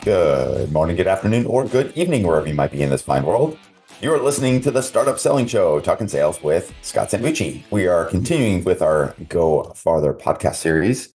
Good morning, good afternoon, or good evening, wherever you might be in this fine world. You are listening to the Startup Selling Show, Talking Sales with Scott Sambucci. We are continuing with our Go Farther podcast series,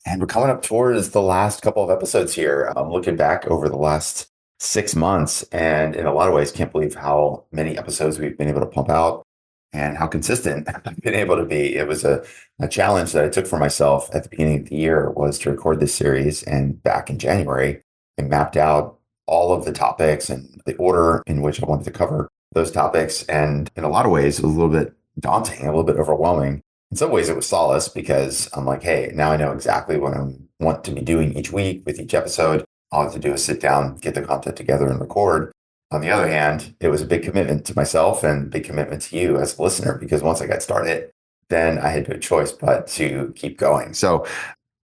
and we're coming up towards the last couple of episodes here. I'm looking back over the last 6 months, and in a lot of ways, can't believe how many episodes we've been able to pump out and how consistent I've been able to be. It was a challenge that I took for myself at the beginning of the year was to record this series, and back in January, I mapped out all of the topics and the order in which I wanted to cover those topics. And in a lot of ways, it was a little bit daunting, a little bit overwhelming. In some ways, it was solace because I'm like, hey, now I know exactly what I want to be doing each week with each episode. All I have to do is sit down, get the content together and record. On the other hand, it was a big commitment to myself and a big commitment to you as a listener, because once I got started, then I had no choice but to keep going. So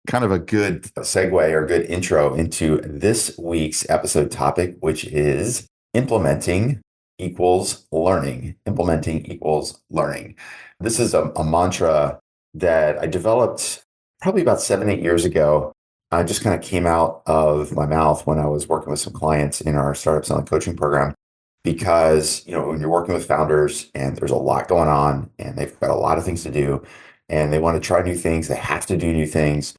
kind of a good segue or good intro into this week's episode topic, which is implementing equals learning. Implementing equals learning. This is a mantra that I developed probably about 7, 8 years ago. I just kind of came out of my mouth when I was working with some clients in our startup selling coaching program. Because, when you're working with founders and there's a lot going on and they've got a lot of things to do and they want to try new things, they have to do new things,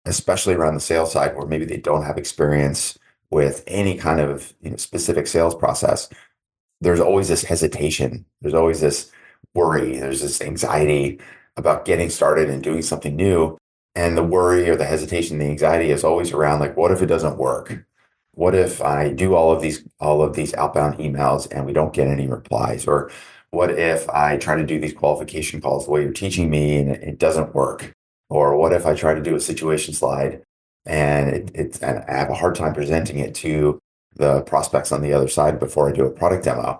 especially around the sales side where maybe they don't have experience with any kind of specific sales process. There's always this hesitation. There's always this worry. There's this anxiety about getting started and doing something new. And the worry or the hesitation, the anxiety is always around like, what if it doesn't work? What if I do all of these outbound emails and we don't get any replies? Or what if I try to do these qualification calls the way you're teaching me and it doesn't work? Or what if I try to do a situation slide and and I have a hard time presenting it to the prospects on the other side before I do a product demo?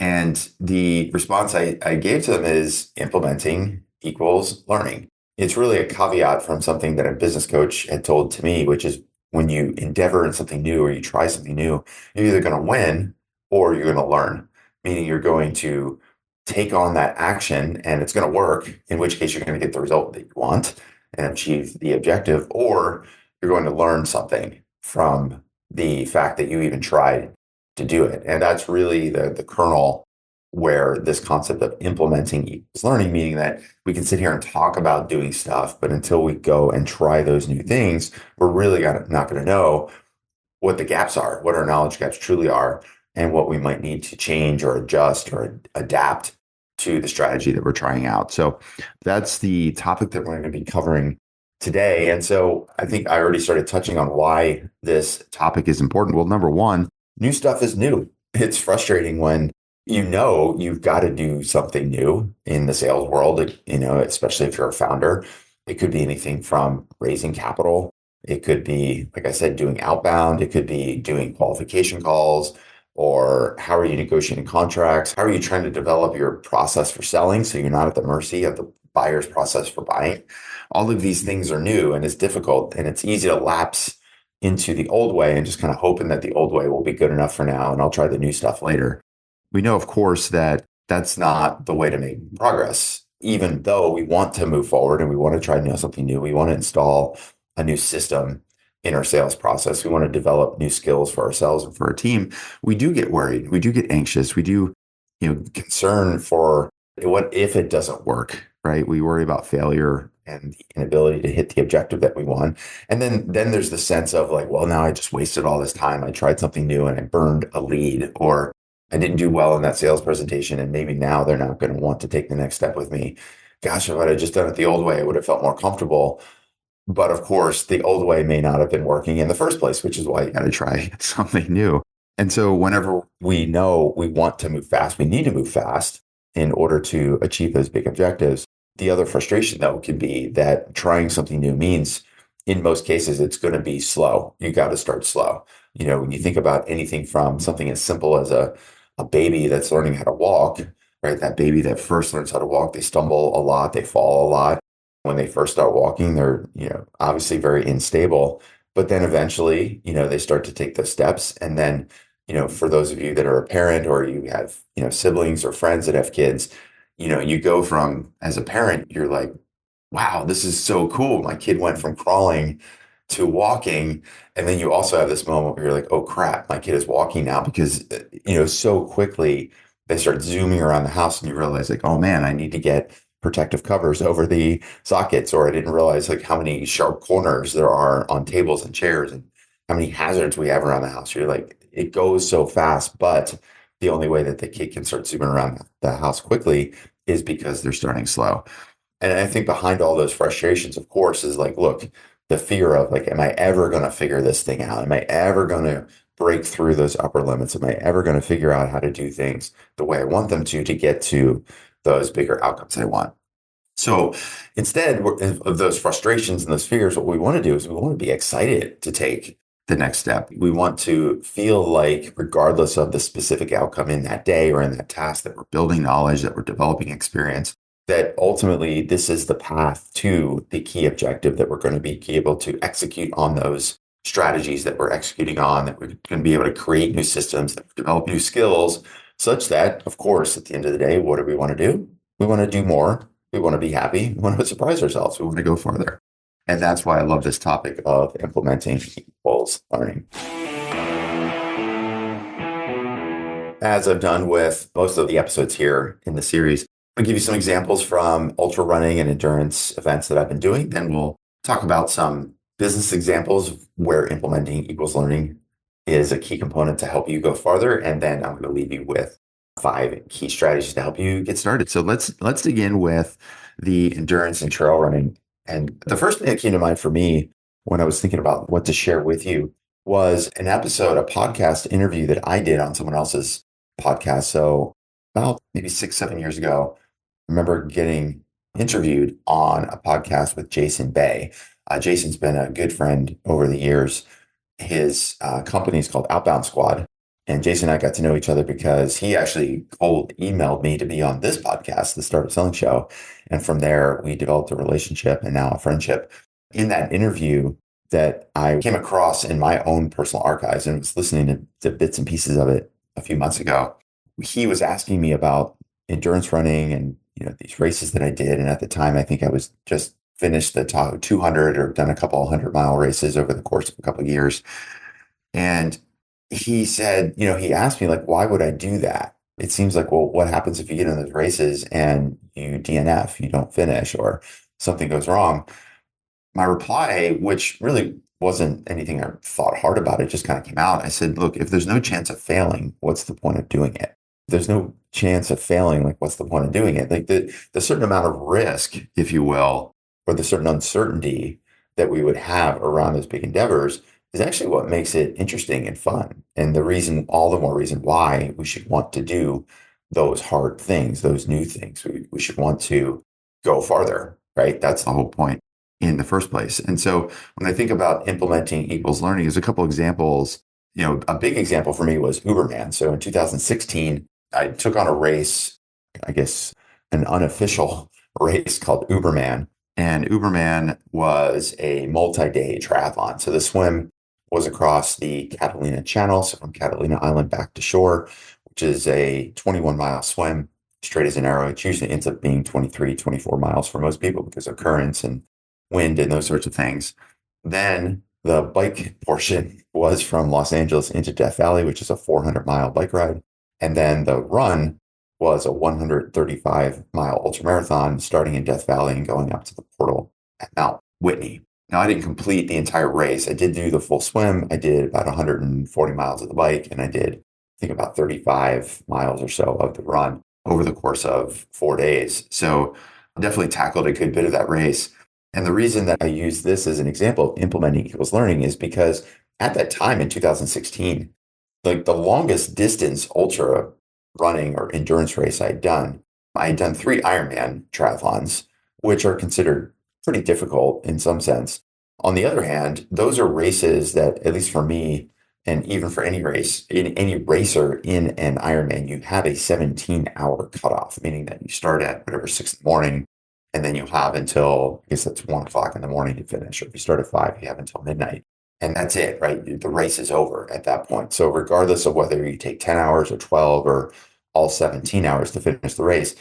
And the response I gave to them is implementing equals learning. It's really a caveat from something that a business coach had told to me, which is when you endeavor in something new or you try something new, you're either going to win or you're going to learn, meaning you're going to take on that action and it's going to work, in which case you're going to get the result that you want and achieve the objective, or you're going to learn something from the fact that you even tried to do it. And that's really the kernel where this concept of implementing equals learning, meaning that we can sit here and talk about doing stuff, but until we go and try those new things, we're really not going to know what the gaps are, what our knowledge gaps truly are, and what we might need to change or adjust or adapt to the strategy that we're trying out. So that's the topic that we're going to be covering today. And so I think I already started touching on why this topic is important. Well, number one, new stuff is new. It's frustrating when you've got to do something new in the sales world, especially if you're a founder. It could be anything from raising capital. It could be, like I said, doing outbound. It could be doing qualification calls, or how are you negotiating contracts? How are you trying to develop your process for selling so you're not at the mercy of the buyer's process for buying? All of these things are new and it's difficult, and it's easy to lapse into the old way and just kind of hoping that the old way will be good enough for now and I'll try the new stuff later. We know, of course, that that's not the way to make progress. Even though we want to move forward and we want to try something new, we want to install a new system in our sales process. We want to develop new skills for ourselves and for our team. We do get worried. We do get anxious. We do, concern for what if it doesn't work, right? We worry about failure and the inability to hit the objective that we want. And then there's the sense of like, well, now I just wasted all this time. I tried something new and I burned a lead, or I didn't do well in that sales presentation, and maybe now they're not going to want to take the next step with me. Gosh, if I had just done it the old way, I would have felt more comfortable. But of course, the old way may not have been working in the first place, which is why you got to try something new. And so whenever we know we want to move fast, we need to move fast in order to achieve those big objectives. The other frustration, though, can be that trying something new means, in most cases, it's going to be slow. You got to start slow. When you think about anything from something as simple as a baby that's learning how to walk, right? That baby that first learns how to walk, they stumble a lot, they fall a lot. When they first start walking, they're, obviously very unstable, but then eventually, they start to take those steps. And then, for those of you that are a parent or you have, siblings or friends that have kids, you go from, as a parent, you're like, wow, this is so cool. My kid went from crawling to walking. And then you also have this moment where you're like, oh crap, my kid is walking now because, so quickly they start zooming around the house and you realize like, oh man, I need to get protective covers over the sockets, or I didn't realize like how many sharp corners there are on tables and chairs and how many hazards we have around the house. You're like, it goes so fast, but the only way that the kid can start zooming around the house quickly is because they're starting slow. And I think behind all those frustrations, of course, is like, look, the fear of like, am I ever going to figure this thing out? Am I ever going to break through those upper limits? Am I ever going to figure out how to do things the way I want them to get to those bigger outcomes I want? So instead of those frustrations and those fears, what we want to do is we want to be excited to take the next step. We want to feel like, regardless of the specific outcome in that day or in that task, that we're building knowledge, that we're developing experience, that ultimately this is the path to the key objective, that we're going to be able to execute on those strategies that we're executing on, that we're going to be able to create new systems, that develop new skills, such that, of course, at the end of the day, what do we want to do? We want to do more. We want to be happy. We want to surprise ourselves. We want to go further. And that's why I love this topic of implementing equals learning. As I've done with most of the episodes here in the series, I'll give you some examples from ultra running and endurance events that I've been doing. Then we'll talk about some business examples where implementing equals learning is a key component to help you go farther. And then I'm going to leave you with 5 key strategies to help you get started. So let's dig in with the endurance and trail running. And the first thing that came to mind for me when I was thinking about what to share with you was an episode, a podcast interview that I did on someone else's podcast. So about maybe 6-7 years ago, I remember getting interviewed on a podcast with Jason Bay. Jason's been a good friend over the years. His company is called Outbound Squad. And Jason and I got to know each other because he actually cold emailed me to be on this podcast, the Startup Selling Show. And from there, we developed a relationship and now a friendship. In that interview that I came across in my own personal archives and was listening to bits and pieces of it a few months ago, he was asking me about endurance running and these races that I did. And at the time, I think I was just finished the top 200 or done a couple 100-mile races over the course of a couple of years. And he said, he asked me, like, why would I do that? It seems like, well, what happens if you get in those races and you DNF, you don't finish, or something goes wrong? My reply, which really wasn't anything I thought hard about, it just kind of came out. I said, look, if there's no chance of failing, what's the point of doing it? If there's no chance of failing, like, what's the point of doing it? Like the certain amount of risk, if you will, or the certain uncertainty that we would have around those big endeavors is actually what makes it interesting and fun. And all the more reason why we should want to do those hard things, those new things. We should want to go farther, right? That's the whole point in the first place. And so when I think about implementing equals learning, there's a couple examples. A big example for me was Uberman. So in 2016, I took on a race, I guess an unofficial race called Uberman. And Uberman was a multi-day triathlon. So the swim was across the Catalina Channel, so from Catalina Island back to shore, which is a 21-mile swim, straight as an arrow. It usually ends up being 23, 24 miles for most people because of currents and wind and those sorts of things. Then the bike portion was from Los Angeles into Death Valley, which is a 400-mile bike ride. And then the run was a 135-mile ultramarathon starting in Death Valley and going up to the portal at Mount Whitney. Now, I didn't complete the entire race. I did do the full swim. I did about 140 miles of the bike, and I did, I think, about 35 miles or so of the run over the course of 4 days. So I definitely tackled a good bit of that race. And the reason that I use this as an example of implementing equals learning is because at that time in 2016, like the longest distance ultra running or endurance race I had done 3 Ironman triathlons, which are considered pretty difficult in some sense. On the other hand, those are races that, at least for me, and even for any racer in an Ironman, you have a 17-hour cutoff, meaning that you start at whatever 6 in the morning, and then you have until, I guess that's 1 o'clock in the morning to finish. Or if you start at 5, you have until midnight. And that's it, right? The race is over at that point. So regardless of whether you take 10 hours or 12 or all 17 hours to finish the race,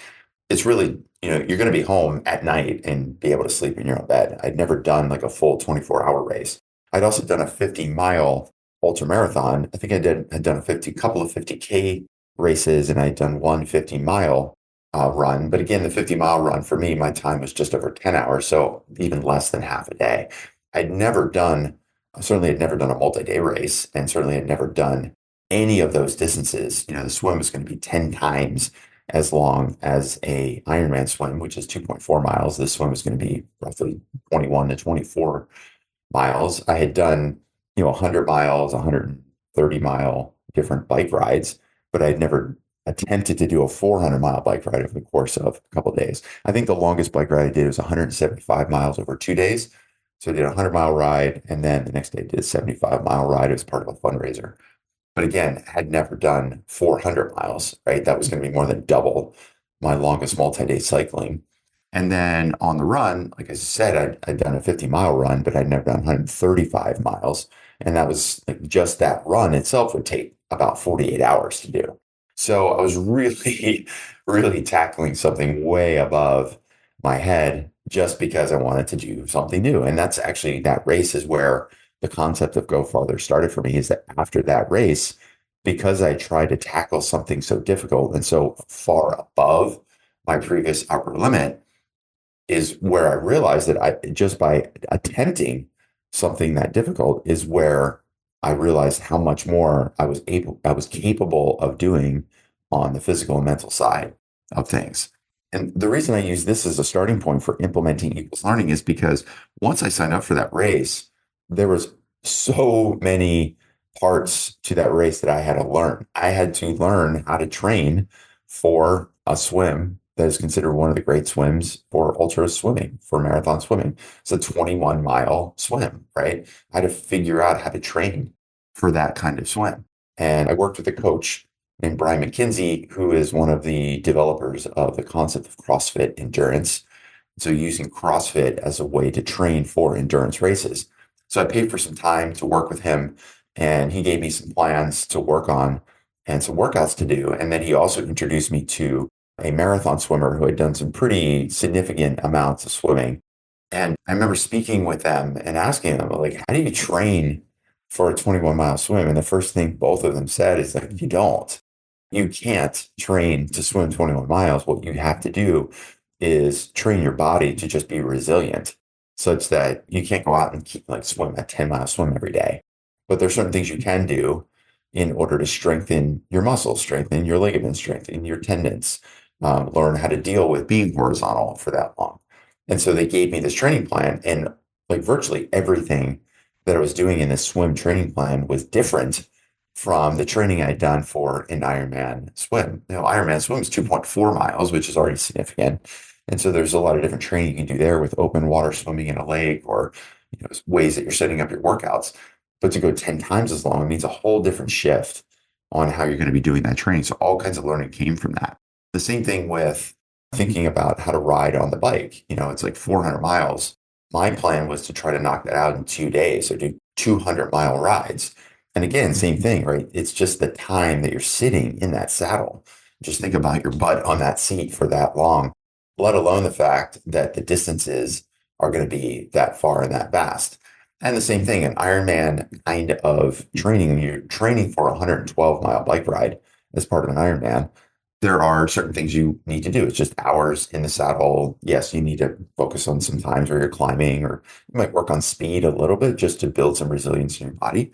it's really, you're going to be home at night and be able to sleep in your own bed. I'd never done like a full 24-hour race. I'd also done a 50-mile ultra marathon. I think had done a 50, couple of 50K races, and I'd done one 50-mile run. But again, the 50-mile run for me, my time was just over 10 hours, so even less than half a day. I'd never done, certainly had never done a multi-day race, and certainly had never done any of those distances. The swim was going to be 10 times as long as a Ironman swim, which is 2.4 miles. This swim was going to be roughly 21 to 24 miles. I had done, 100 miles, 130-mile different bike rides, but I'd never attempted to do a 400-mile bike ride over the course of a couple of days. I think the longest bike ride I did was 175 miles over 2 days. So I did a 100-mile ride, and then the next day I did a 75-mile ride as part of a fundraiser. But again, had never done 400 miles, right? That was going to be more than double my longest multi-day cycling. And then on the run, like I said, I'd done a 50-mile run, but I'd never done 135 miles. And that was like just that run itself would take about 48 hours to do. So I was really, really tackling something way above my head just because I wanted to do something new. And that's actually, that race is where the concept of Go Farther started for me, is that after that race, because I tried to tackle something so difficult and so far above my previous upper limit, is where I realized that I just by attempting something that difficult is where I realized how much more I was capable of doing on the physical and mental side of things. And the reason I use this as a starting point for implementing equals learning is because once I signed up for that race, there was so many parts to that race that I had to learn. I had to learn how to train for a swim that is considered one of the great swims for ultra swimming, for marathon swimming. It's a 21-mile swim, right? I had to figure out how to train for that kind of swim. And I worked with a coach named Brian McKinsey, who is one of the developers of the concept of CrossFit endurance. So using CrossFit as a way to train for endurance races. So I paid for some time to work with him, and he gave me some plans to work on and some workouts to do. And then he also introduced me to a marathon swimmer who had done some pretty significant amounts of swimming. And I remember speaking with them and asking them, like, how do you train for a 21-mile swim? And the first thing both of them said is like, you don't. You can't train to swim 21 miles. What you have to do is train your body to just be resilient, such that you can't go out and keep like swim a 10-mile swim every day. But there's certain things you can do in order to strengthen your muscles, strengthen your ligaments, strengthen your tendons, learn how to deal with being horizontal for that long. And so they gave me this training plan, and like virtually everything that I was doing in this swim training plan was different from the training I'd done for an Ironman swim. Ironman swim is 2.4 miles, which is already significant. And so there's a lot of different training you can do there with open water swimming in a lake, or ways that you're setting up your workouts. But to go 10 times as long means a whole different shift on how you're going to be doing that training. So all kinds of learning came from that. The same thing with thinking about how to ride on the bike. It's like 400 miles. My plan was to try to knock that out in 2 days, so do 200-mile rides. And again, same thing, right? It's just the time that you're sitting in that saddle. Just think about your butt on that seat for that long, let alone the fact that the distances are going to be that far and that vast. And the same thing, an Ironman kind of training, when you're training for a 112-mile bike ride as part of an Ironman, there are certain things you need to do. It's just hours in the saddle. Yes, you need to focus on some times where you're climbing, or you might work on speed a little bit just to build some resilience in your body.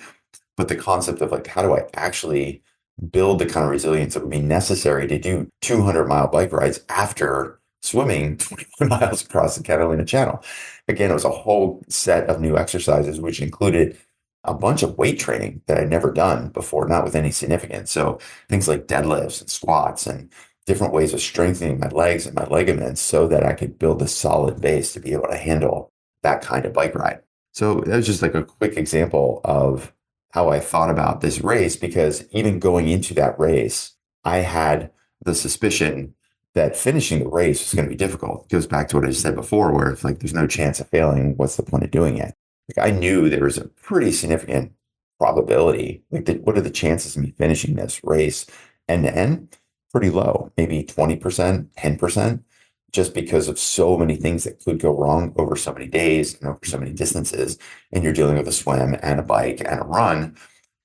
But the concept of like, how do I actually build the kind of resilience that would be necessary to do 200-mile bike rides after swimming 21 miles across the Catalina Channel? Again, it was a whole set of new exercises, which included a bunch of weight training that I'd never done before, not with any significance. So things like deadlifts and squats and different ways of strengthening my legs and my ligaments so that I could build a solid base to be able to handle that kind of bike ride. So that was just like a quick example of how I thought about this race, because even going into that race, I had the suspicion that finishing the race was going to be difficult. It goes back to what I said before, where if like there's no chance of failing, what's the point of doing it? Like I knew there was a pretty significant probability. Like what are the chances of me finishing this race end to end? Pretty low, maybe 20%, 10%, just because of so many things that could go wrong over so many days and over so many distances. And you're dealing with a swim and a bike and a run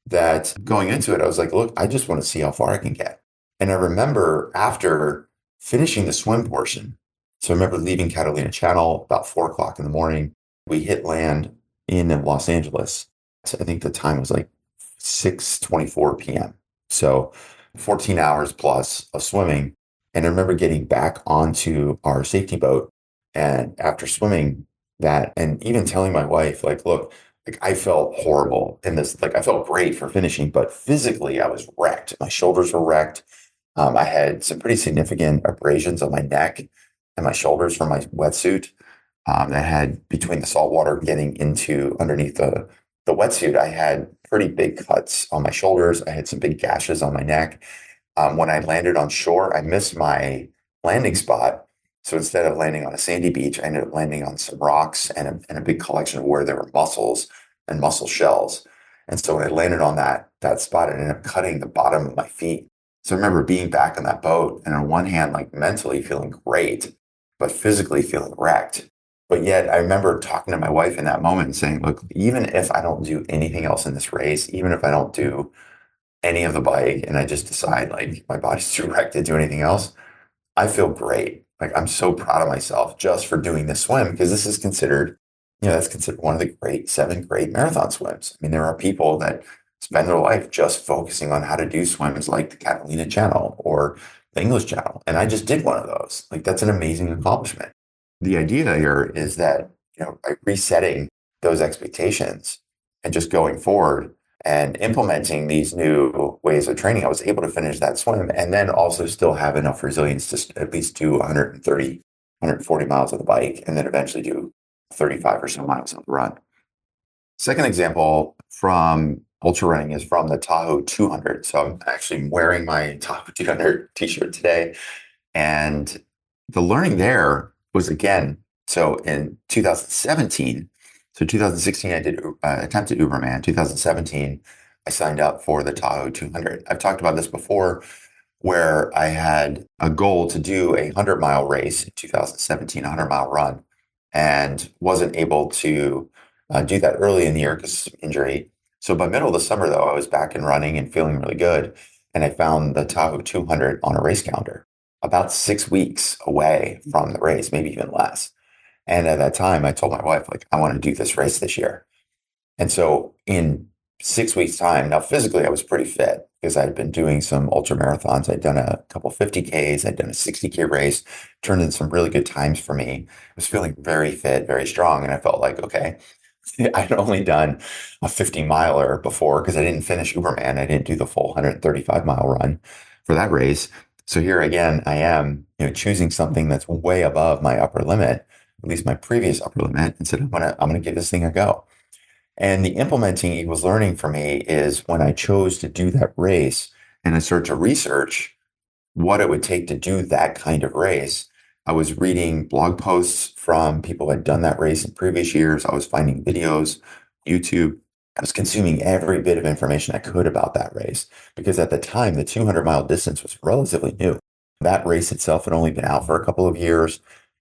that going into it, I was like, look, I just want to see how far I can get. And I remember after finishing the swim portion, so I remember leaving Catalina Channel about 4 o'clock in the morning. We hit land in Los Angeles. So I think the time was like 6:24 p.m. So 14 hours plus of swimming. And I remember getting back onto our safety boat. And after swimming that, and even telling my wife, like, look, like I felt horrible in this, like I felt great for finishing, but physically I was wrecked. My shoulders were wrecked. I had some pretty significant abrasions on my neck and my shoulders from my wetsuit. That had between the salt water getting into underneath the wetsuit, I had pretty big cuts on my shoulders. I had some big gashes on my neck. When I landed on shore, I missed my landing spot. So instead of landing on a sandy beach, I ended up landing on some rocks and a big collection of where there were mussels and mussel shells. And so when I landed on that spot, it ended up cutting the bottom of my feet. So I remember being back on that boat and on one hand, like mentally feeling great, but physically feeling wrecked. But yet I remember talking to my wife in that moment and saying, look, even if I don't do anything else in this race, even if I don't do any of the bike and I just decide like my body's too wrecked to do anything else, I feel great. Like I'm so proud of myself just for doing this swim because this is considered, that's considered one of the seven great marathon swims. I mean, there are people that spend their life just focusing on how to do swims like the Catalina Channel or the English Channel. And I just did one of those. Like that's an amazing accomplishment. The idea here is that, by resetting those expectations and just going forward and implementing these new ways of training, I was able to finish that swim and then also still have enough resilience to at least do 130, 140 miles on the bike and then eventually do 35 or so miles on the run. Second example from ultra running is from the Tahoe 200. So I'm actually wearing my Tahoe 200 t-shirt today. And the learning there was again, so in 2017, so 2016, I did attempted Uberman. 2017, I signed up for the Tahoe 200. I've talked about this before, where I had a goal to do a 100-mile race in 2017, a 100-mile run, and wasn't able to do that early in the year because of injury. So by middle of the summer, though, I was back and running and feeling really good. And I found the Tahoe 200 on a race calendar about 6 weeks away from the race, maybe even less. And at that time, I told my wife, like, I want to do this race this year. And so in 6 weeks' time, now physically, I was pretty fit because I'd been doing some ultra marathons. I'd done a couple 50Ks, I'd done a 60K race, turned in some really good times for me. I was feeling very fit, very strong. And I felt like, okay, I'd only done a 50 miler before because I didn't finish Uberman. I didn't do the full 135-mile run for that race. So here again, I am, choosing something that's way above my upper limit, at least my previous upper limit, and said, I'm gonna give this thing a go. And the implementing equals learning for me is when I chose to do that race and I started to research what it would take to do that kind of race. I was reading blog posts from people who had done that race in previous years. I was finding videos, YouTube. I was consuming every bit of information I could about that race because at the time, the 200-mile distance was relatively new. That race itself had only been out for a couple of years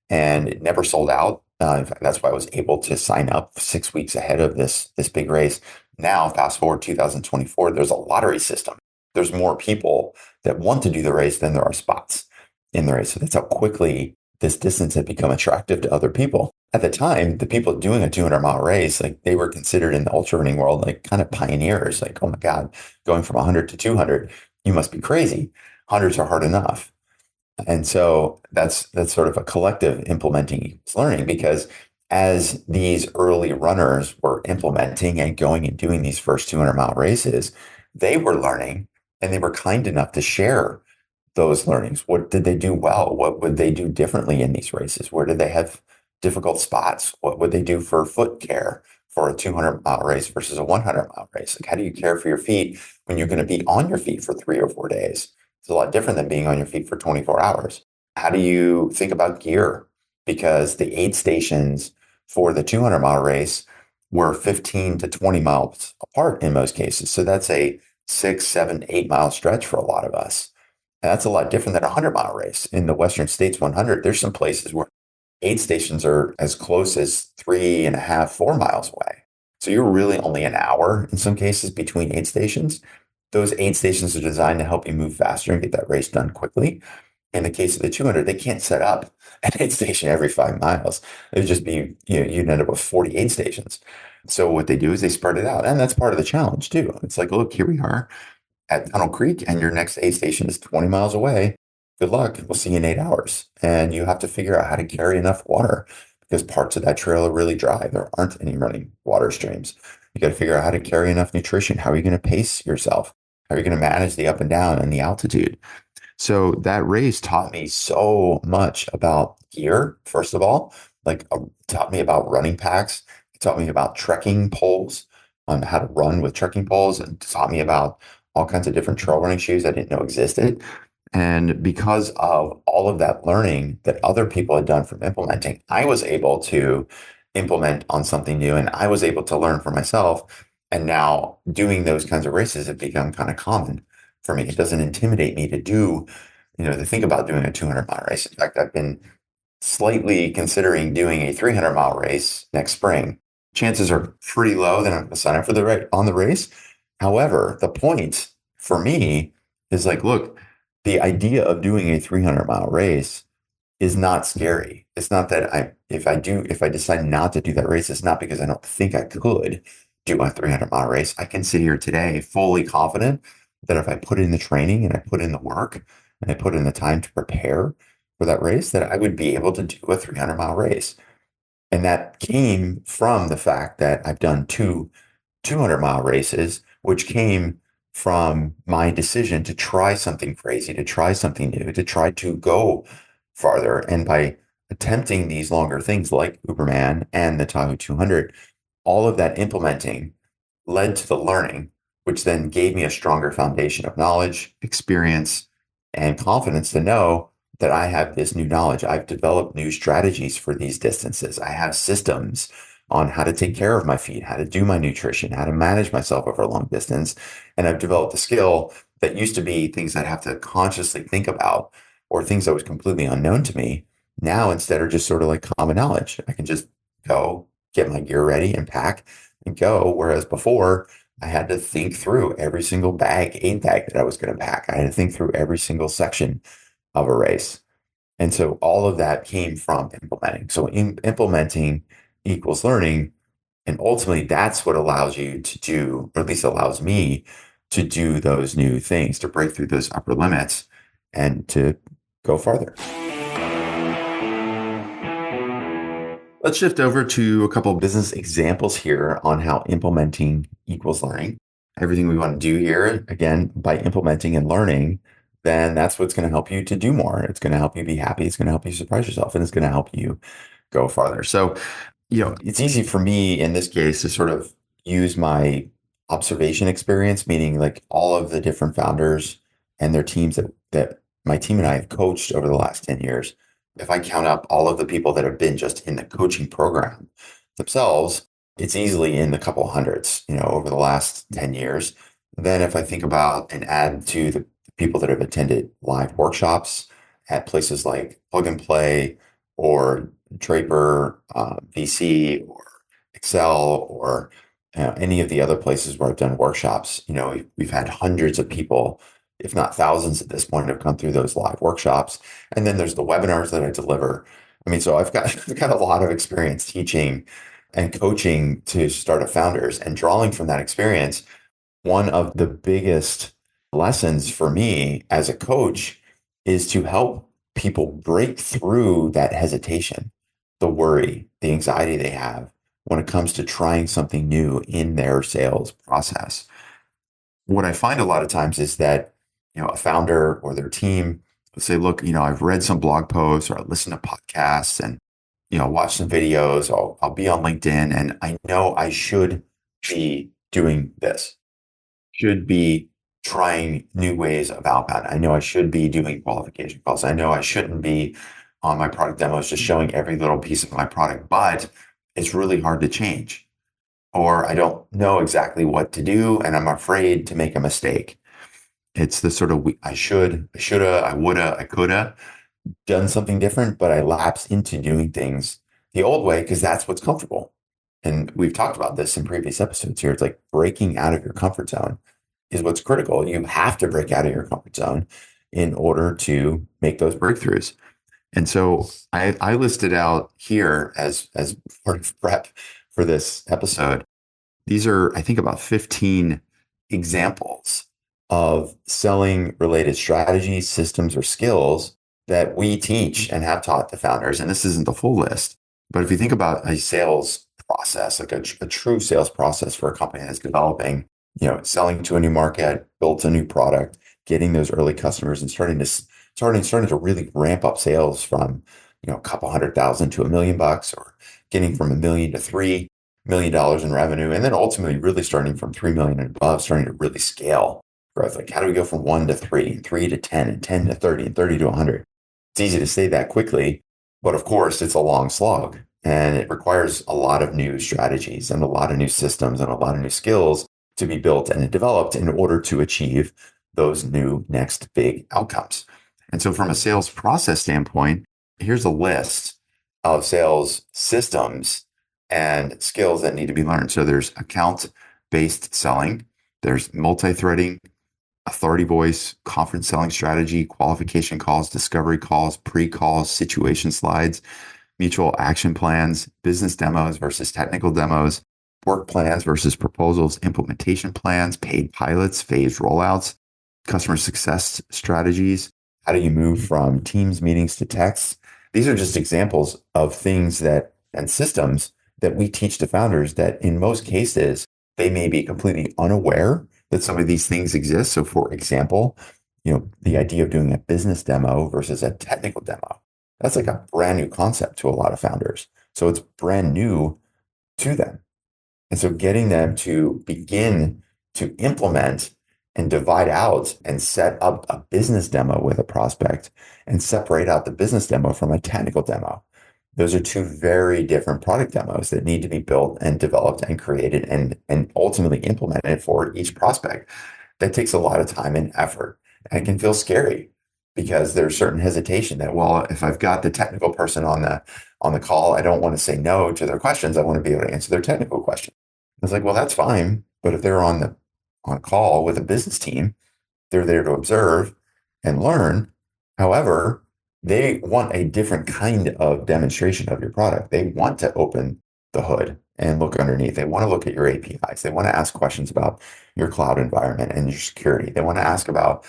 and it never sold out. In fact, that's why I was able to sign up 6 weeks ahead of this big race. Now, fast forward 2024, there's a lottery system. There's more people that want to do the race than there are spots in the race. So that's how quickly this distance had become attractive to other people. At the time, the people doing a 200-mile race, like they were considered in the ultra running world, like kind of pioneers. Like, oh my God, going from 100 to 200, you must be crazy. Hundreds are hard enough. And so that's sort of a collective implementing learning because as these early runners were implementing and going and doing these first 200-mile races, they were learning and they were kind enough to share those learnings. What did they do well? What would they do differently in these races? Where did they have difficult spots? What would they do for foot care for a 200-mile race versus a 100-mile race? Like, how do you care for your feet when you're going to be on your feet for 3 or 4 days? It's a lot different than being on your feet for 24 hours. How do you think about gear? Because the aid stations for the 200-mile race were 15 to 20 miles apart in most cases. So that's a 6, 7, 8 mile stretch for a lot of us. And that's a lot different than a 100-mile race. In the Western States 100, there's some places where aid stations are as close as 3.5, 4 miles away. So you're really only an hour in some cases between aid stations. Those aid stations are designed to help you move faster and get that race done quickly. In the case of the 200, they can't set up an aid station every 5 miles. It'd just be, you'd end up with 40 aid stations. So what they do is they spread it out. And that's part of the challenge too. It's like, look, here we are at Tunnel Creek and your next aid station is 20 miles away. Good luck. We'll see you in 8 hours. And you have to figure out how to carry enough water because parts of that trail are really dry. There aren't any running water streams. You got to figure out how to carry enough nutrition. How are you going to pace yourself? How are you going to manage the up and down and the altitude? So that race taught me so much about gear, first of all, like taught me about running packs. It taught me about trekking poles on how to run with trekking poles and taught me about all kinds of different trail running shoes I didn't know existed. And because of all of that learning that other people had done from implementing, I was able to implement on something new and I was able to learn for myself. And now doing those kinds of races have become kind of common for me. It doesn't intimidate me to do, to think about doing a 200-mile race. In fact, I've been slightly considering doing a 300-mile race next spring. Chances are pretty low that I'm going to sign up for on the race. However, the point for me is like, look, the idea of doing a 300-mile race is not scary. It's not that if I decide not to do that race, it's not because I don't think I could do a 300-mile race. I can sit here today fully confident that if I put in the training and I put in the work and I put in the time to prepare for that race, that I would be able to do a 300-mile race. And that came from the fact that I've done two 200-mile races, which came from my decision to try something crazy, to try something new, to try to go farther. And by attempting these longer things like Uberman and the Tahoe 200, all of that implementing led to the learning, which then gave me a stronger foundation of knowledge, experience, and confidence to know that I have this new knowledge. I've developed new strategies for these distances. I have systems on how to take care of my feet, how to do my nutrition, how to manage myself over a long distance. And I've developed a skill that used to be things I'd have to consciously think about or things that was completely unknown to me. Now, instead, are just sort of like common knowledge. I can just go get my gear ready and pack and go. Whereas before, I had to think through every single aid bag that I was going to pack. I had to think through every single section of a race. And so all of that came from implementing. So implementing equals learning. And ultimately, that's what allows you to do, or at least allows me to do those new things, to break through those upper limits and to go farther. Let's shift over to a couple of business examples here on how implementing equals learning. Everything we want to do here, again, by implementing and learning, then that's what's going to help you to do more. It's going to help you be happy. It's going to help you surprise yourself, and it's going to help you go farther. So, it's easy for me in this case to sort of use my observation experience, meaning like all of the different founders and their teams that my team and I have coached over the last 10 years. If I count up all of the people that have been just in the coaching program themselves, it's easily in the couple hundreds, over the last 10 years. Then if I think about and add to the people that have attended live workshops at places like Plug and Play or Draper, VC or Excel or any of the other places where I've done workshops, we've had hundreds of people, if not thousands at this point, have come through those live workshops. And then there's the webinars that I deliver. I mean, so I've got a lot of experience teaching and coaching to startup founders and drawing from that experience. One of the biggest lessons for me as a coach is to help people break through that hesitation, the worry, the anxiety they have when it comes to trying something new in their sales process. What I find a lot of times is that, a founder or their team will say, look, I've read some blog posts or I listen to podcasts and, watch some videos. I'll be on LinkedIn and I know I should be doing this, should be trying new ways of outbound. I know I should be doing qualification calls. I know I shouldn't be on my product demos, just showing every little piece of my product, but it's really hard to change. Or I don't know exactly what to do and I'm afraid to make a mistake. It's the sort of I shoulda, I woulda, I coulda done something different, but I lapse into doing things the old way because that's what's comfortable. And we've talked about this in previous episodes here. It's like breaking out of your comfort zone is what's critical. You have to break out of your comfort zone in order to make those breakthroughs. And so I listed out here as part of prep for this episode. These are, I think, about 15 examples of selling related strategies, systems, or skills that we teach and have taught the founders. And this isn't the full list, but if you think about a sales process, like a true sales process for a company that's developing, selling to a new market, built a new product, getting those early customers and starting to really ramp up sales from, a couple 100,000 to $1 million, or getting from 1 million to $3 million in revenue, and then ultimately really starting from 3 million and above, starting to really scale growth. Like, how do we go from 1 to 3, and 3 to 10, and 10 to 30, and 30 to 100? It's easy to say that quickly, but of course, it's a long slog, and it requires a lot of new strategies and a lot of new systems and a lot of new skills to be built and developed in order to achieve those new next big outcomes. And so, from a sales process standpoint, here's a list of sales systems and skills that need to be learned. So there's account-based selling, there's multi-threading, authority voice, conference selling strategy, qualification calls, discovery calls, pre-calls, situation slides, mutual action plans, business demos versus technical demos, work plans versus proposals, implementation plans, paid pilots, phased rollouts, customer success strategies. How do you move from Teams meetings to text? These are just examples of things and systems that we teach to founders that in most cases, they may be completely unaware that some of these things exist. So for example, the idea of doing a business demo versus a technical demo, that's like a brand new concept to a lot of founders. So it's brand new to them. And so getting them to begin to implement and divide out and set up a business demo with a prospect and separate out the business demo from a technical demo. Those are two very different product demos that need to be built and developed and created and ultimately implemented for each prospect. That takes a lot of time and effort, and it can feel scary because there's certain hesitation that, well, if I've got the technical person on the call, I don't want to say no to their questions. I want to be able to answer their technical questions. It's like, well, that's fine, but if they're on call with a business team, they're there to observe and learn. However, they want a different kind of demonstration of your product. They want to open the hood and look underneath. They want to look at your APIs. They want to ask questions about your cloud environment and your security. They want to ask about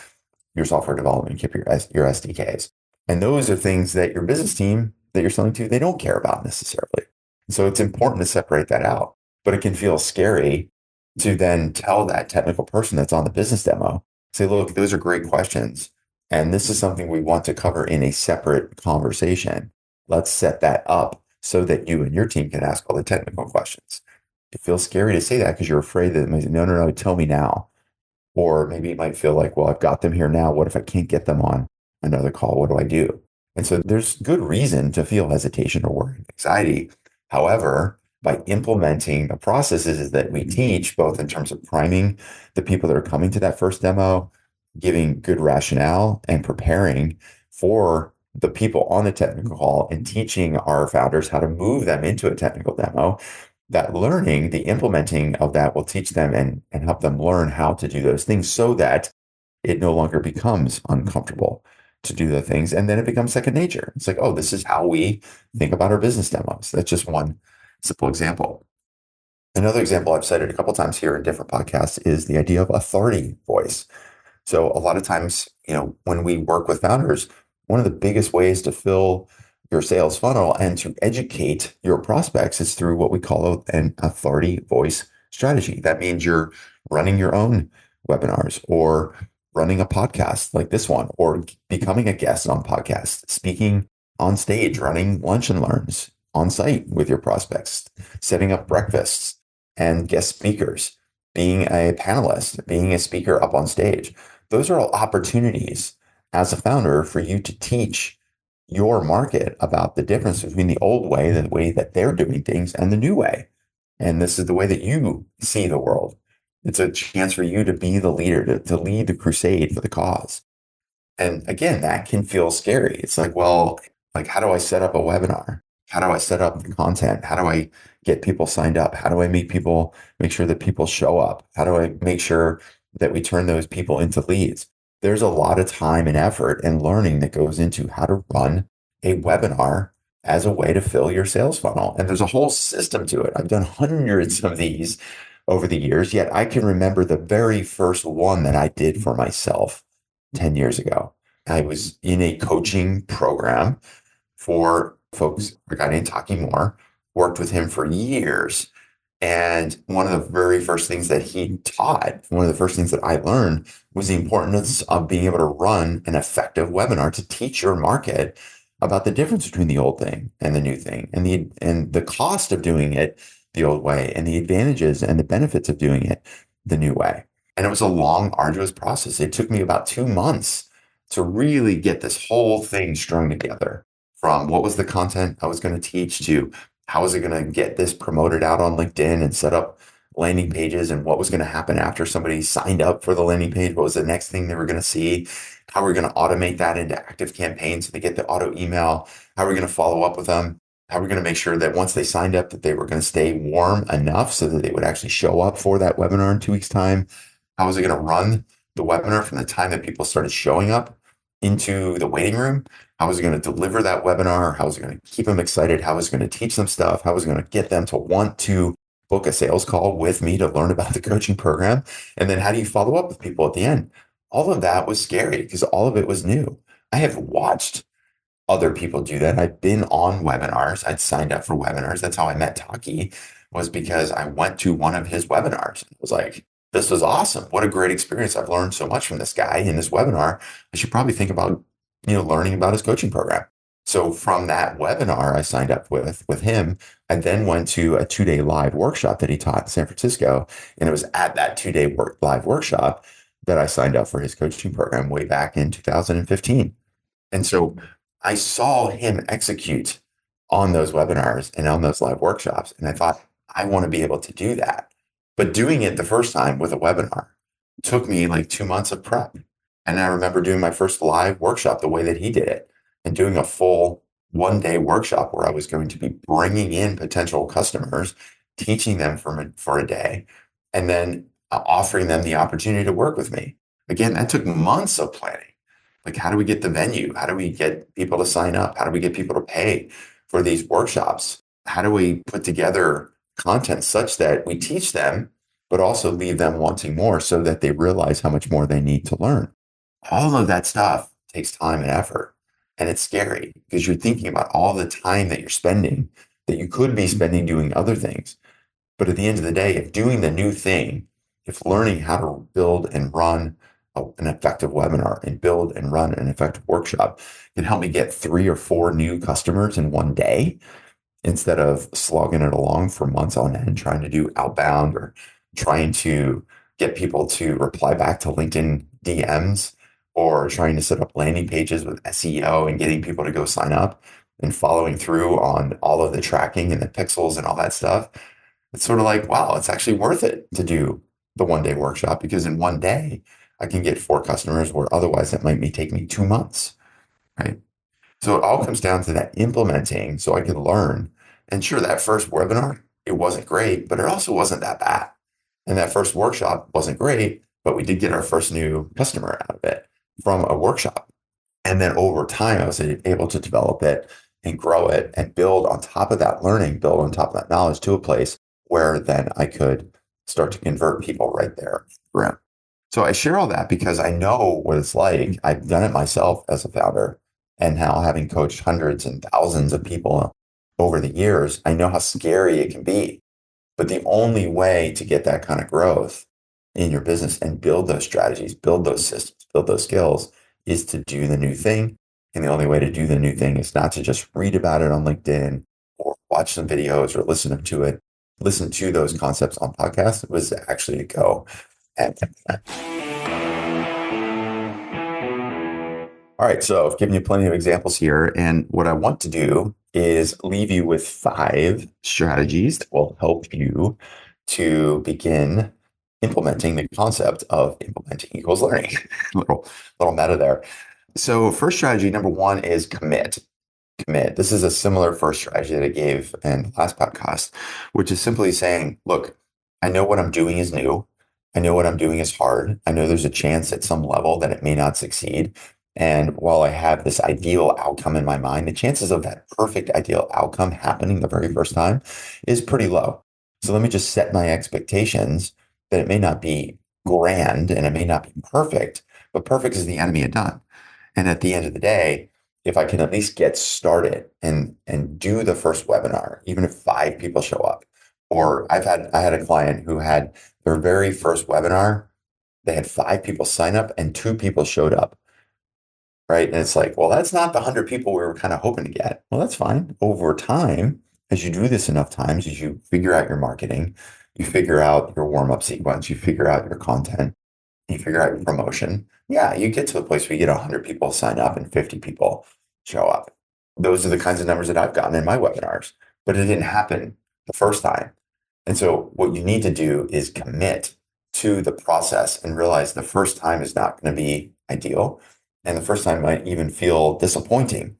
your software development kit, your SDKs. And those are things that your business team that you're selling to, they don't care about necessarily. So it's important to separate that out. But it can feel scary to then tell that technical person that's on the business demo, say, look, those are great questions. And this is something we want to cover in a separate conversation. Let's set that up so that you and your team can ask all the technical questions. It feels scary to say that because you're afraid that, no, tell me now. Or maybe it might feel like, well, I've got them here now. What if I can't get them on another call? What do I do? And so there's good reason to feel hesitation or worry, anxiety. However, by implementing the processes that we teach, both in terms of priming the people that are coming to that first demo, giving good rationale, and preparing for the people on the technical call and teaching our founders how to move them into a technical demo, that learning, the implementing of that will teach them and help them learn how to do those things so that it no longer becomes uncomfortable to do the things. And then it becomes second nature. It's like, oh, this is how we think about our business demos. That's just one simple example. Another example I've cited a couple times here in different podcasts is the idea of authority voice. So a lot of times, when we work with founders, one of the biggest ways to fill your sales funnel and to educate your prospects is through what we call an authority voice strategy. That means you're running your own webinars or running a podcast like this one, or becoming a guest on podcasts, speaking on stage, running lunch and learns on site with your prospects, setting up breakfasts and guest speakers, being a panelist, being a speaker up on stage. Those are all opportunities as a founder for you to teach your market about the difference between the old way, the way that they're doing things, and the new way. And this is the way that you see the world. It's a chance for you to be the leader, to lead the crusade for the cause. And again, that can feel scary. It's like, well, like, how do I set up a webinar? How do I set up the content? How do I get people signed up? How do I make sure that people show up? How do I make sure that we turn those people into leads? There's a lot of time and effort and learning that goes into how to run a webinar as a way to fill your sales funnel. And there's a whole system to it. I've done hundreds of these over the years, yet I can remember the very first one that I did for myself 10 years ago. I was in a coaching program for folks, a guy named Taki Moore, worked with him for years. And one of the very first things that he taught, one of the first things that I learned was the importance of being able to run an effective webinar to teach your market about the difference between the old thing and the new thing and the cost of doing it the old way and the advantages and the benefits of doing it the new way. And it was a long, arduous process. It took me about 2 months to really get this whole thing strung together, from what was the content I was going to teach to how was it going to get this promoted out on LinkedIn and set up landing pages, and what was going to happen after somebody signed up for the landing page. What was the next thing they were going to see? How we're going to automate that into active campaigns so they get the auto email. How we're going to follow up with them. How we're going to make sure that once they signed up that they were going to stay warm enough so that they would actually show up for that webinar in 2 weeks' time. How was it going to run the webinar from the time that people started showing up into the waiting room? How was it going to deliver that webinar? How was it going to keep them excited? How was it going to teach them stuff? How was it going to get them to want to book a sales call with me to learn about the coaching program? And then how do you follow up with people at the end? All of that was scary because all of it was new. I have watched other people do that. I've been on webinars. I'd signed up for webinars. That's how I met Taki, was because I went to one of his webinars. It was like, this was awesome. What a great experience. I've learned so much from this guy in this webinar. I should probably think about, learning about his coaching program. So from that webinar I signed up with him, I then went to a 2-day live workshop that he taught in San Francisco. And it was at that 2-day live workshop that I signed up for his coaching program way back in 2015. And so I saw him execute on those webinars and on those live workshops. And I thought, I want to be able to do that. But doing it the first time with a webinar took me like 2 months of prep. And I remember doing my first live workshop the way that he did it, and doing a full 1-day workshop where I was going to be bringing in potential customers, teaching them for a day, and then offering them the opportunity to work with me. Again, that took months of planning. Like, how do we get the venue? How do we get people to sign up? How do we get people to pay for these workshops? How do we put together content such that we teach them, but also leave them wanting more so that they realize how much more they need to learn? All of that stuff takes time and effort. And it's scary because you're thinking about all the time that you're spending that you could be spending doing other things. But at the end of the day, if doing the new thing, if learning how to build and run an effective webinar and build and run an effective workshop can help me get 3 or 4 new customers in one day, instead of slogging it along for months on end, trying to do outbound or trying to get people to reply back to LinkedIn DMs, or trying to set up landing pages with SEO and getting people to go sign up and following through on all of the tracking and the pixels and all that stuff. It's sort of like, wow, it's actually worth it to do the 1-day workshop, because in one day I can get 4 customers where otherwise that might take me 2 months, right? So it all comes down to that implementing so I could learn. And sure, that first webinar, it wasn't great, but it also wasn't that bad. And that first workshop wasn't great, but we did get our first new customer out of it from a workshop. And then over time, I was able to develop it and grow it and build on top of that learning, build on top of that knowledge to a place where then I could start to convert people right there. So I share all that because I know what it's like. I've done it myself as a founder, and now having coached hundreds and thousands of people over the years, I know how scary it can be. But the only way to get that kind of growth in your business and build those strategies, build those systems, build those skills is to do the new thing. And the only way to do the new thing is not to just read about it on LinkedIn or watch some videos or listen to those concepts on podcasts. It was actually to go and all right, so I've given you plenty of examples here. And what I want to do is leave you with 5 strategies that will help you to begin implementing the concept of implementing equals learning. little meta there. So first strategy, number one is commit. This is a similar first strategy that I gave in the last podcast, which is simply saying, look, I know what I'm doing is new. I know what I'm doing is hard. I know there's a chance at some level that it may not succeed. And while I have this ideal outcome in my mind, the chances of that perfect ideal outcome happening the very first time is pretty low. So let me just set my expectations that it may not be grand and it may not be perfect, but perfect is the enemy of done. And at the end of the day, if I can at least get started and do the first webinar, even if 5 people show up, or I had a client who had their very first webinar, they had 5 people sign up and 2 people showed up, right? And it's like, well, that's not the 100 people we were kind of hoping to get. Well, that's fine. Over time, as you do this enough times, as you figure out your marketing, you figure out your warm-up sequence, you figure out your content, you figure out your promotion. Yeah, you get to a place where you get 100 people sign up and 50 people show up. Those are the kinds of numbers that I've gotten in my webinars, but it didn't happen the first time. And so what you need to do is commit to the process and realize the first time is not going to be ideal. And the first time might even feel disappointing.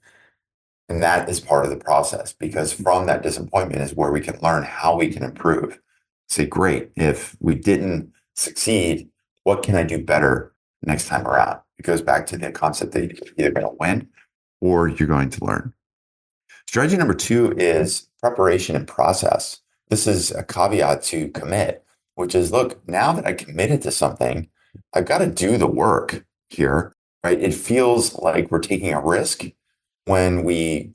And that is part of the process because from that disappointment is where we can learn how we can improve. Say, great, if we didn't succeed, what can I do better next time around? It goes back to the concept that you're either going to win or you're going to learn. Strategy number 2 is preparation and process. This is a caveat to commit, which is, look, now that I committed to something, I've got to do the work here, right? It feels like we're taking a risk when we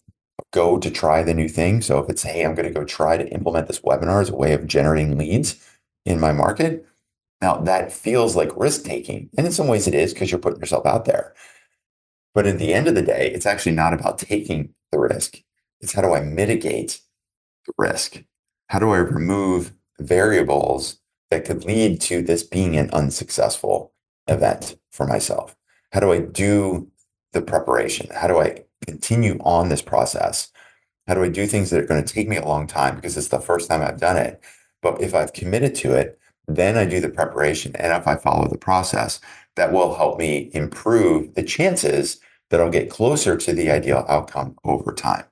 go to try the new thing. So if it's, hey, I'm going to go try to implement this webinar as a way of generating leads in my market, now that feels like risk taking. And in some ways it is because you're putting yourself out there. But at the end of the day, it's actually not about taking the risk. It's how do I mitigate the risk? How do I remove variables that could lead to this being an unsuccessful event for myself? How do I do the preparation? How do I continue on this process? How do I do things that are going to take me a long time because it's the first time I've done it? But if I've committed to it, then I do the preparation. And if I follow the process, that will help me improve the chances that I'll get closer to the ideal outcome over time.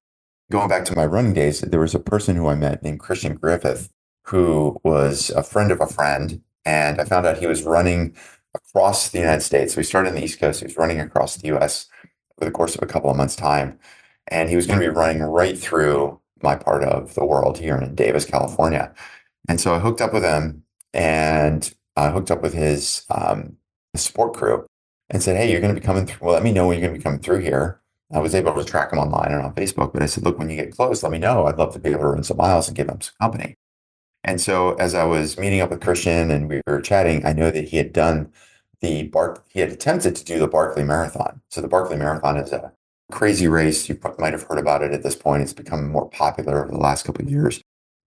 Going back to my running days, there was a person who I met named Christian Griffith, who was a friend of a friend. And I found out he was running across the United States. So he started in the East Coast. He was running across the US over the course of a couple of months' time. And he was going to be running right through my part of the world here in Davis, California. And so I hooked up with him and I hooked up with his support crew and said, hey, you're going to be coming through. Well, let me know when you're going to be coming through here. I was able to track him online and on Facebook, but I said, look, when you get close, let me know. I'd love to be able to run some miles and give him some company. And so as I was meeting up with Christian and we were chatting, I know that he had done he had attempted to do the Barkley Marathon. So the Barkley Marathon is a crazy race. You might have heard about it at this point. It's become more popular over the last couple of years.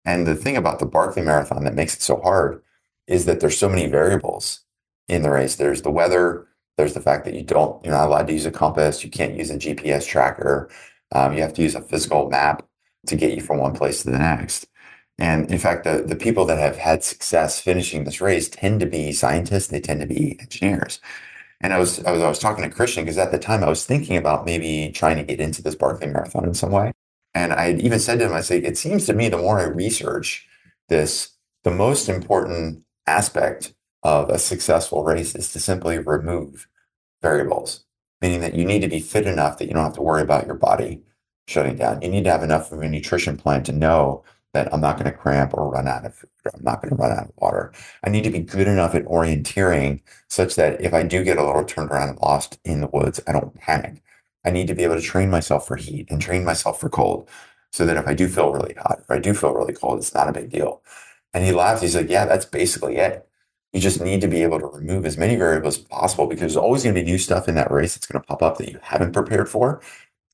And the thing about the Barkley Marathon that makes it so hard is that there's so many variables in the race. There's the weather. There's the fact that you're not allowed to use a compass. You can't use a GPS tracker. You have to use a physical map to get you from one place to the next. And in fact, the people that have had success finishing this race tend to be scientists. They tend to be engineers. And I was talking to Christian because at the time I was thinking about maybe trying to get into this Barkley Marathon in some way. And I had even said to him, I say, it seems to me the more I research this, the most important aspect of a successful race is to simply remove variables, meaning that you need to be fit enough that you don't have to worry about your body shutting down. You need to have enough of a nutrition plan to know that I'm not going to cramp or run out of food, or I'm not going to run out of water. I need to be good enough at orienteering such that if I do get a little turned around and lost in the woods, I don't panic. I need to be able to train myself for heat and train myself for cold so that if I do feel really hot or I do feel really cold, it's not a big deal. And he laughed. He's like, yeah, that's basically it. You just need to be able to remove as many variables as possible because there's always going to be new stuff in that race that's going to pop up that you haven't prepared for.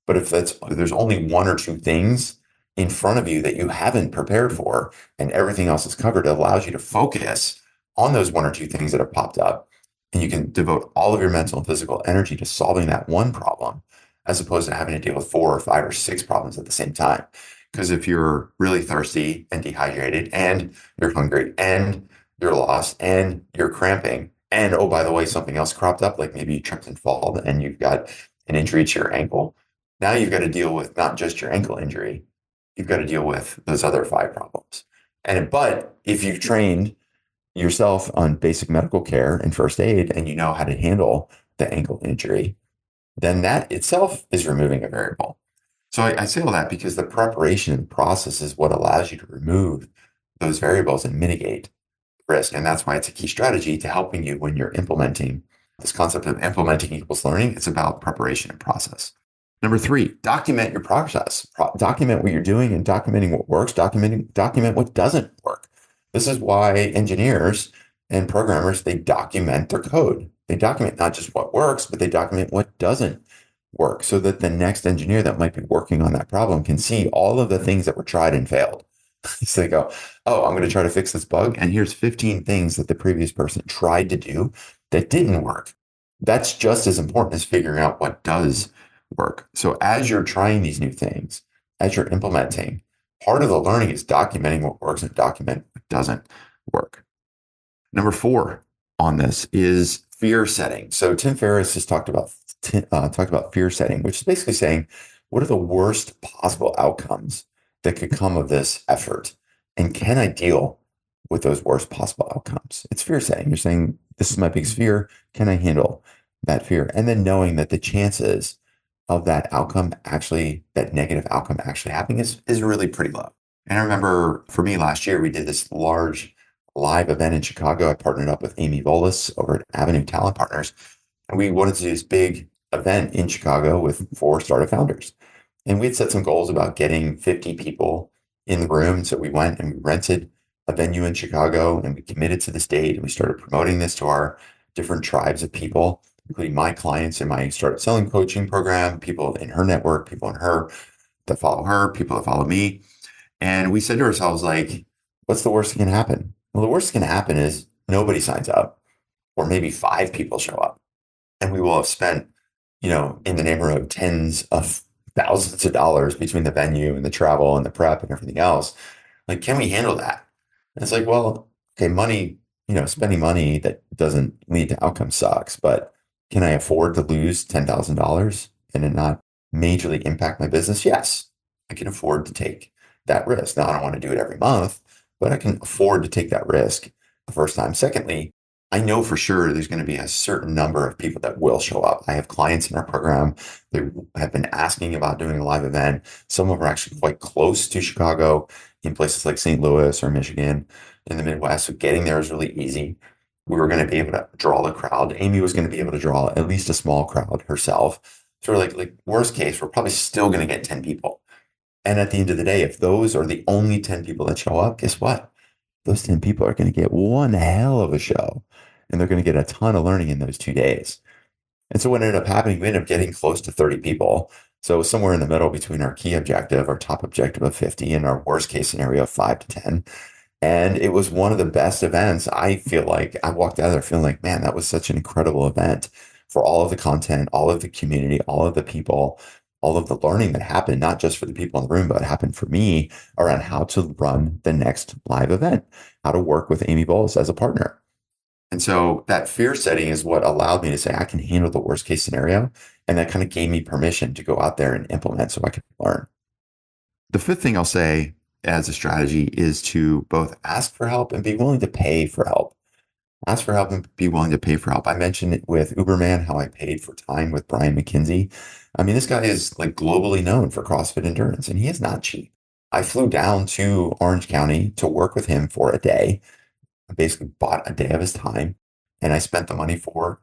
But if there's only 1 or 2 things in front of you that you haven't prepared for and everything else is covered, it allows you to focus on those 1 or 2 things that have popped up. And you can devote all of your mental and physical energy to solving that one problem as opposed to having to deal with 4 or 5 or 6 problems at the same time. Because if you're really thirsty and dehydrated and you're hungry and you're lost and you're cramping. And oh, by the way, something else cropped up, like maybe you tripped and fall and you've got an injury to your ankle. Now you've got to deal with not just your ankle injury, you've got to deal with those other five problems. But if you've trained yourself on basic medical care and first aid and you know how to handle the ankle injury, then that itself is removing a variable. So I say all that because the preparation process is what allows you to remove those variables and mitigate risk. And that's why it's a key strategy to helping you when you're implementing this concept of implementing equals learning. It's about preparation and process. Number three, document your process. Document what you're doing and documenting what works, document what doesn't work. This is why engineers and programmers, they document their code. They document not just what works, but they document what doesn't work so that the next engineer that might be working on that problem can see all of the things that were tried and failed. So they go, oh, I'm going to try to fix this bug. And here's 15 things that the previous person tried to do that didn't work. That's just as important as figuring out what does work. So as you're trying these new things, as you're implementing, part of the learning is documenting what works and document what doesn't work. Number four on this is fear setting. So Tim Ferriss has talked about fear setting, which is basically saying, what are the worst possible outcomes that could come of this effort? And can I deal with those worst possible outcomes? It's fear setting. You're saying, this is my biggest fear. Can I handle that fear? And then knowing that the chances of that outcome actually, that negative outcome actually happening is really pretty low. And I remember for me last year, we did this large live event in Chicago. I partnered up with Amy Volas over at Avenue Talent Partners. And we wanted to do this big event in Chicago with 4 startup founders. And we had set some goals about getting 50 people in the room. So we went and we rented a venue in Chicago and we committed to this date and we started promoting this to our different tribes of people, including my clients in my startup selling coaching program, people in her network, people in her that follow her, people that follow me. And we said to ourselves, like, what's the worst that can happen? Well, the worst that can happen is nobody signs up, or maybe 5 people show up. And we will have spent, in the neighborhood of tens of thousands of dollars between the venue and the travel and the prep and everything else. Like, can we handle that? And it's like, well, okay, money, spending money that doesn't lead to outcome sucks, but can I afford to lose $10,000 and it not majorly impact my business? Yes, I can afford to take that risk. Now, I don't want to do it every month, but I can afford to take that risk the first time. Secondly, I know for sure there's going to be a certain number of people that will show up. I have clients in our program that have been asking about doing a live event. Some of them are actually quite close to Chicago in places like St. Louis or Michigan in the Midwest. So getting there is really easy. We were going to be able to draw the crowd. Amy was going to be able to draw at least a small crowd herself. So we're like worst case, we're probably still going to get 10 people. And at the end of the day, if those are the only 10 people that show up, guess what? Those 10 people are going to get one hell of a show. And they're going to get a ton of learning in those 2 days. And so what ended up happening, we ended up getting close to 30 people. So somewhere in the middle between our key objective, our top objective of 50, and our worst case scenario of 5 to 10. And it was one of the best events. I feel like I walked out of there feeling like, man, that was such an incredible event for all of the content, all of the community, all of the people, all of the learning that happened, not just for the people in the room, but it happened for me around how to run the next live event, how to work with Amy Bowles as a partner. And so that fear setting is what allowed me to say, I can handle the worst case scenario. And that kind of gave me permission to go out there and implement so I could learn. The fifth thing I'll say as a strategy is to both ask for help and be willing to pay for help. Ask for help and be willing to pay for help. I mentioned it with Uberman, how I paid for time with Brian McKinsey. I mean, this guy is like globally known for CrossFit endurance, and he is not cheap. I flew down to Orange County to work with him for a day. I basically bought a day of his time, and I spent the money for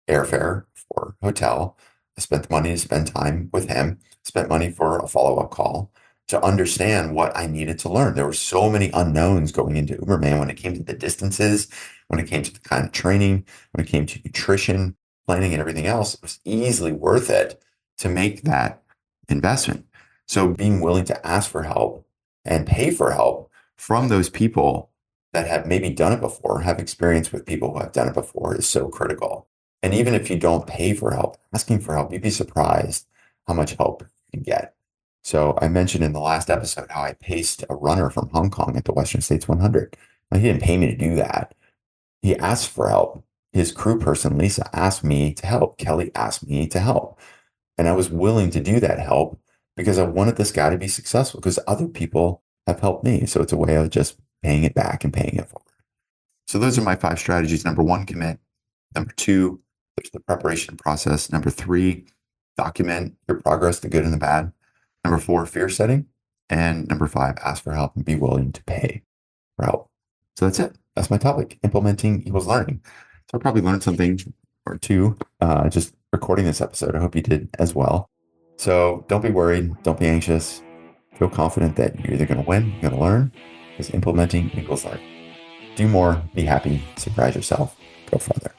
airfare, for hotel. I spent the money to spend time with him, spent money for a follow-up call to understand what I needed to learn. There were so many unknowns going into Uberman when it came to the distances, when it came to the kind of training, when it came to nutrition, planning, and everything else. It was easily worth it to make that investment. So being willing to ask for help and pay for help from those people that have maybe done it before, have experience with people who have done it before is so critical. And even if you don't pay for help, asking for help, you'd be surprised how much help you can get. So I mentioned in the last episode how I paced a runner from Hong Kong at the Western States 100. Now, he didn't pay me to do that, He asked for help. His crew person, Lisa, asked me to help. Kelly asked me to help. And I was willing to do that help because I wanted this guy to be successful because other people have helped me. So it's a way of just paying it back and paying it forward. So those are my 5 strategies. Number 1, commit. Number 2, there's the preparation process. Number 3, document your progress, the good and the bad. Number 4, fear setting. And number 5, ask for help and be willing to pay for help. So that's it. That's my topic. Implementing equals learning. So I probably learned something or two just recording this episode. I hope you did as well. So don't be worried. Don't be anxious. Feel confident that you're either going to win, you're going to learn, because implementing equals learning. Do more, be happy, surprise yourself, go further.